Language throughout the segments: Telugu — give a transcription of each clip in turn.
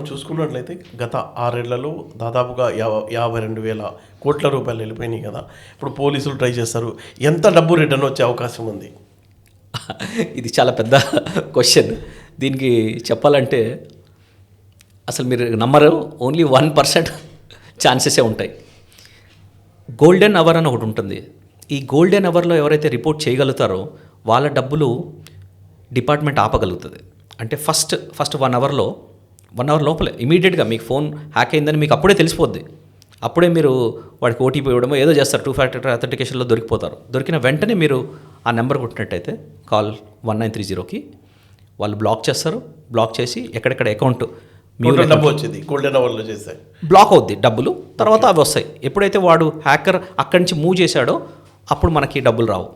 చూసుకున్నట్లయితే గత 6 ఏళ్లలో దాదాపుగా 52,000 కోట్ల రూపాయలు వెళ్ళిపోయినాయి కదా. ఇప్పుడు పోలీసులు ట్రై చేస్తారు. ఎంత డబ్బు రిటర్న్ వచ్చే అవకాశం ఉంది? ఇది చాలా పెద్ద క్వశ్చన్. దీనికి చెప్పాలంటే అసలు మీరు నమ్మరు, ఓన్లీ 1% ఛాన్సెసే ఉంటాయి. గోల్డెన్ అవర్ అని ఒకటి ఉంటుంది. ఈ గోల్డెన్ అవర్లో ఎవరైతే రిపోర్ట్ చేయగలుగుతారో వాళ్ళ డబ్బులు డిపార్ట్మెంట్ ఆపగలుగుతుంది. అంటే ఫస్ట్ 1 అవర్ లోపలే ఇమీడియట్గా మీకు ఫోన్ హ్యాక్ అయిందని మీకు అప్పుడే తెలిసిపోద్ది. అప్పుడే మీరు వాడికి ఓటీపీ ఇవ్వడమో ఏదో చేస్తారు, 2 ఫ్యాక్టర్ అథెంటికేషన్లో దొరికిపోతారు. దొరికిన వెంటనే మీరు ఆ నెంబర్ కొట్టినట్టయితే కాల్ 1930కి వాళ్ళు బ్లాక్ చేస్తారు. బ్లాక్ చేసి ఎక్కడెక్కడ అకౌంట్ డబ్బు వచ్చింది గోల్డెన్ అవర్లో చేస్తే బ్లాక్ అవుద్ది డబ్బులు. తర్వాత అవి వస్తాయి. ఎప్పుడైతే వాడు హ్యాకర్ అక్కడి నుంచి మూవ్ చేశాడో అప్పుడు మనకి డబ్బులు రావు.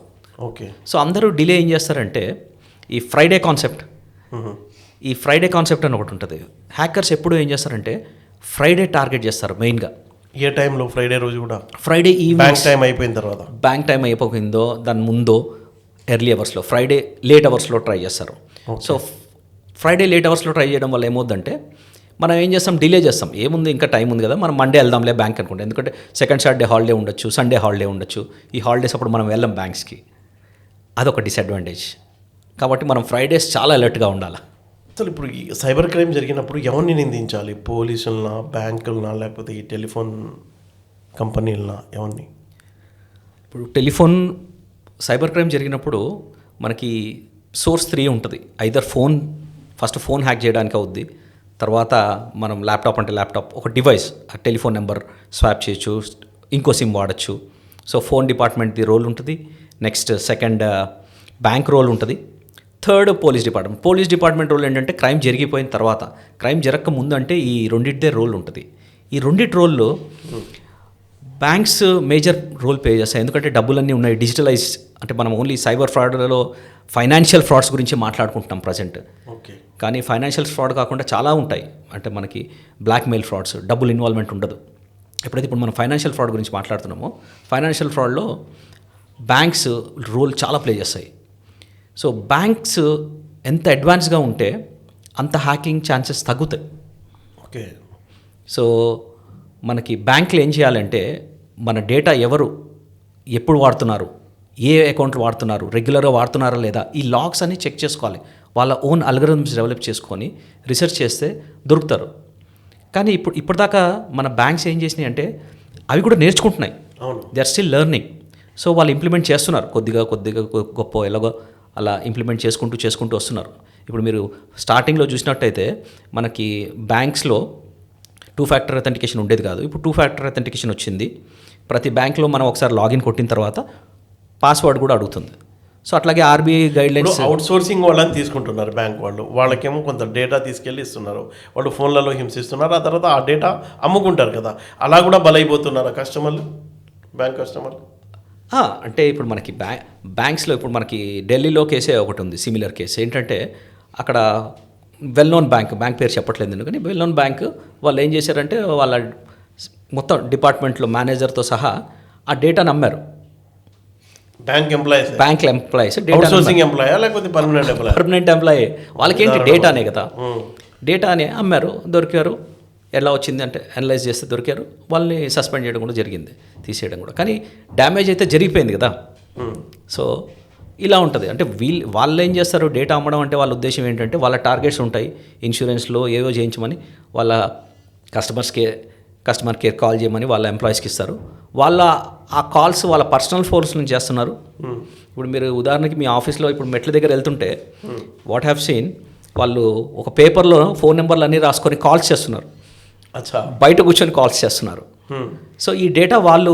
ఓకే. సో అందరూ డిలే ఏం చేస్తారంటే ఈ ఫ్రైడే కాన్సెప్ట్ అని ఒకటి ఉంటుంది. హ్యాకర్స్ ఎప్పుడు ఏం చేస్తారంటే ఫ్రైడే టార్గెట్ చేస్తారు మెయిన్గా. ఏ టైంలో? ఫ్రైడే రోజు కూడా ఫ్రైడే ఈవినింగ్ టైం అయిపోయిన తర్వాత, బ్యాంక్ టైం అయిపోయిందో దాని ముందో ఎర్లీ అవర్స్లో, ఫ్రైడే లేట్ అవర్స్లో ట్రై చేస్తారు. సో ఫ్రైడే లేట్ అవర్స్లో ట్రై చేయడం వల్ల ఏమవుద్దంటే మనం ఏం చేస్తాం, డిలే చేస్తాం. ఏముంది ఇంకా టైం ఉంది కదా, మనం మండే వెళ్దాంలే బ్యాంక్ అనుకుంటాం. ఎందుకంటే సెకండ్ సాటర్డే హాలిడే ఉండొచ్చు, సండే హాలిడే ఉండొచ్చు. ఈ హాలిడేస్ అప్పుడు మనం వెళ్ళాం బ్యాంక్స్కి. అదొక డిసడ్వాంటేజ్. కాబట్టి మనం ఫ్రైడేస్ చాలా అలర్ట్గా ఉండాలి. అసలు ఇప్పుడు ఈ సైబర్ క్రైమ్ జరిగినప్పుడు ఎవరిని నిందించాలి? పోలీసులనా, బ్యాంకులనా, లేకపోతే ఈ టెలిఫోన్ కంపెనీలనా, ఎవరిని? ఇప్పుడు టెలిఫోన్ సైబర్ క్రైమ్ జరిగినప్పుడు మనకి సోర్స్ 3 ఉంటుంది. ఐదర్ ఫస్ట్ ఫోన్ హ్యాక్ చేయడానికి అవుద్ది. తర్వాత మనం ల్యాప్టాప్ అంటే ల్యాప్టాప్ ఒక డివైస్, ఆ టెలిఫోన్ నెంబర్ స్వాప్ చేయొచ్చు, ఇంకో సిమ్ వాడచ్చు. సో ఫోన్ డిపార్ట్మెంట్ది రోల్ ఉంటుంది. నెక్స్ట్ సెకండ్ బ్యాంక్ రోల్ ఉంటుంది. థర్డ్ పోలీస్ డిపార్ట్మెంట్ రోల్ ఏంటంటే క్రైమ్ జరిగిపోయిన తర్వాత, క్రైమ్ జరగక ముందు అంటే ఈ రెండింటిదే రోల్ ఉంటుంది. ఈ రెండింటి రోల్లో బ్యాంక్స్ మేజర్ రోల్ ప్లే చేస్తాయి. ఎందుకంటే డబ్బులన్నీ ఉన్నాయి, డిజిటలైజ్. అంటే మనం ఓన్లీ సైబర్ ఫ్రాడ్లలో ఫైనాన్షియల్ ఫ్రాడ్స్ గురించి మాట్లాడుకుంటున్నాం ప్రజెంట్. ఓకే. కానీ ఫైనాన్షియల్ ఫ్రాడ్ కాకుండా చాలా ఉంటాయి. అంటే మనకి బ్లాక్మెయిల్ ఫ్రాడ్స్, డబ్బులు ఇన్వాల్వ్మెంట్ ఉండదు. ఎప్పుడైతే ఇప్పుడు మనం ఫైనాన్షియల్ ఫ్రాడ్ గురించి మాట్లాడుతున్నామో, ఫైనాన్షియల్ ఫ్రాడ్లో బ్యాంక్స్ రోల్ చాలా ప్లే చేస్తాయి. సో బ్యాంక్స్ ఎంత అడ్వాన్స్గా ఉంటే అంత హ్యాకింగ్ ఛాన్సెస్ తగ్గుతాయి. ఓకే. సో మనకి బ్యాంకులు ఏం చేయాలంటే మన డేటా ఎవరు ఎప్పుడు వాడుతున్నారు, ఏ అకౌంట్లు వాడుతున్నారు, రెగ్యులర్గా వాడుతున్నారా లేదా, ఈ లాగ్స్ అన్ని చెక్ చేసుకోవాలి. వాళ్ళ ఓన్ అల్గరిథమ్స్ డెవలప్ చేసుకొని రీసెర్చ్ చేస్తే దొరుకుతారు. కానీ ఇప్పటిదాకా మన బ్యాంక్స్ ఏం చేసినాయి అంటే అవి కూడా నేర్చుకుంటున్నాయి. They are still learning. So వాళ్ళు ఇంప్లిమెంట్ చేస్తున్నారు కొద్దిగా గొప్ప ఎలాగో అలా ఇంప్లిమెంట్ చేసుకుంటూ వస్తున్నారు. ఇప్పుడు మీరు స్టార్టింగ్లో చూసినట్టయితే మనకి బ్యాంక్స్లో 2 ఫ్యాక్టర్ అథెంటికేషన్ ఉండేది కాదు. ఇప్పుడు 2 ఫ్యాక్టర్ అథెంటికేషన్ వచ్చింది. ప్రతి బ్యాంక్లో మనం ఒకసారి లాగిన్ కొట్టిన తర్వాత పాస్వర్డ్ కూడా అడుగుతుంది. సో అట్లాగే ఆర్బీఐ గైడ్లైన్స్ అవుట్ సోర్సింగ్ వాళ్ళని తీసుకుంటున్నారు బ్యాంక్ వాళ్ళు. వాళ్ళకేమో కొంత డేటా తీసుకెళ్ళి ఇస్తున్నారు. వాళ్ళు ఫోన్లలో హింసిస్తున్నారు. ఆ తర్వాత ఆ డేటా అమ్ముకుంటారు కదా. అలా కూడా బలైపోతున్నారు కస్టమర్లు, బ్యాంక్ కస్టమర్లు. అంటే ఇప్పుడు మనకి బ్యాంక్స్లో ఇప్పుడు మనకి ఢిల్లీలో కేసే ఒకటి ఉంది, సిమిలర్ కేసు. ఏంటంటే అక్కడ వెల్ నోన్ బ్యాంక్ పేరు చెప్పట్లేదు ఎందుకని, వెల్ నోన్ బ్యాంక్ వాళ్ళు ఏం చేశారంటే వాళ్ళ మొత్తం డిపార్ట్మెంట్లో మేనేజర్తో సహా ఆ డేటాను అమ్మారు. బ్యాంక్ ఎంప్లాయీస్ అవుట్సోర్సింగ్ ఎంప్లాయా లేకపోతే పర్మనెంట్ ఎంప్లాయీ, వాళ్ళకేంటి డేటానే కదా, డేటానే అమ్మారు. దొరికారు. ఎలా వచ్చింది అంటే అనలైజ్ చేస్తే దొరికారు. వాళ్ళని సస్పెండ్ చేయడం కూడా జరిగింది, తీసేయడం కూడా. కానీ డ్యామేజ్ అయితే జరిగిపోయింది కదా. సో ఇలా ఉంటుంది. అంటే వాళ్ళు ఏం చేస్తారు, డేటా అమ్మడం అంటే వాళ్ళ ఉద్దేశం ఏంటంటే వాళ్ళ టార్గెట్స్ ఉంటాయి. ఇన్సూరెన్స్లో ఏవో చేయించమని వాళ్ళ కస్టమర్ కేర్ కాల్ చేయమని వాళ్ళ ఎంప్లాయీస్కి ఇస్తారు. వాళ్ళ ఆ కాల్స్ వాళ్ళ పర్సనల్ ఫోన్స్ నుంచి చేస్తున్నారు. ఇప్పుడు మీరు ఉదాహరణకి మీ ఆఫీస్లో ఇప్పుడు మెట్ల దగ్గర వెళ్తుంటే వాట్ హ్యావ్ సీన్, వాళ్ళు ఒక పేపర్లో ఫోన్ నెంబర్లు అన్నీ రాసుకొని కాల్స్ చేస్తున్నారు. బయట కూర్చొని కాల్స్ చేస్తున్నారు. సో ఈ డేటా వాళ్ళు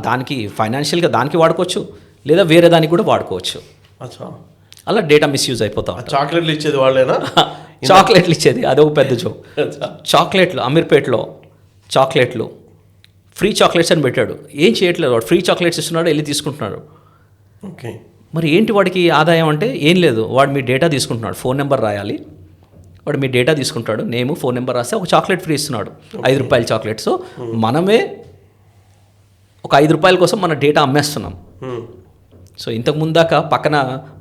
దానికి ఫైనాన్షియల్గా దానికి వాడుకోవచ్చు, లేదా వేరే దానికి కూడా వాడుకోవచ్చు. అలా డేటా మిస్యూజ్ అయిపోతాం. చాక్లెట్లు ఇచ్చేది వాళ్ళేనా? చాక్లెట్లు ఇచ్చేది అదొక పెద్ద జోక్. చాక్లెట్లు అమీర్పేట్లో చాక్లెట్లు ఫ్రీ చాక్లెట్స్ అని పెట్టాడు. ఏం చేయట్లేదు వాడు, ఫ్రీ చాక్లెట్స్ ఇస్తున్నాడు, వెళ్ళి తీసుకుంటున్నాడు. ఓకే. మరి ఏంటి వాడికి ఆదాయం అంటే ఏం లేదు, వాడు మీ డేటా తీసుకుంటున్నాడు. ఫోన్ నెంబర్ రాయాలి, వాడు మీ డేటా తీసుకుంటాడు. నేమ్ ఫోన్ నెంబర్ రాస్తే ఒక చాక్లెట్ ఫ్రీ ఇస్తున్నాడు, ₹5 చాక్లెట్. సో మనమే ఒక ₹5 కోసం మన డేటా అమ్మేస్తున్నాం. సో ఇంతకు ముందాక పక్కన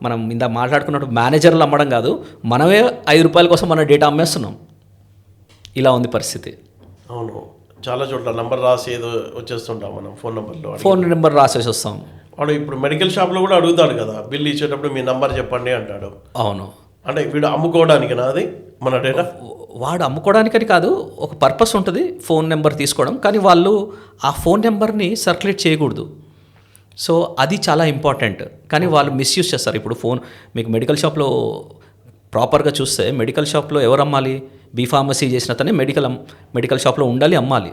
మనం ఇందాక మాట్లాడుకున్నట్టు మేనేజర్లు అమ్మడం కాదు, మనమే ₹5 కోసం మన డేటా అమ్మేస్తున్నాం. ఇలా ఉంది పరిస్థితి. అవును, చాలా చోట్ల నంబర్ రాసి ఏదో వచ్చేస్తుంటాం మనం ఫోన్ నెంబర్లో. ఫోన్ నెంబర్ రాసేసి వస్తాం. వాడు ఇప్పుడు మెడికల్ షాప్లో కూడా అడుగుతాడు కదా, బిల్ ఇచ్చేటప్పుడు మీ నంబర్ చెప్పండి అంటాడు. అవును, అంటే వీడు అమ్ముకోవడానికి నాది మన డేటా. వాడు అమ్ముకోవడానికని కాదు, ఒక పర్పస్ ఉంటుంది ఫోన్ నెంబర్ తీసుకోవడం, కానీ వాళ్ళు ఆ ఫోన్ నెంబర్ని సర్క్యులేట్ చేయకూడదు. సో అది చాలా ఇంపార్టెంట్. కానీ వాళ్ళు మిస్యూజ్ చేస్తారు. ఇప్పుడు ఫోన్ మీకు మెడికల్ షాప్లో ప్రాపర్గా చూస్తే మెడికల్ షాప్లో ఎవరు అమ్మాలి? బీ ఫార్మసీ చేసిన అతనే మెడికల్ షాప్లో ఉండాలి, అమ్మాలి.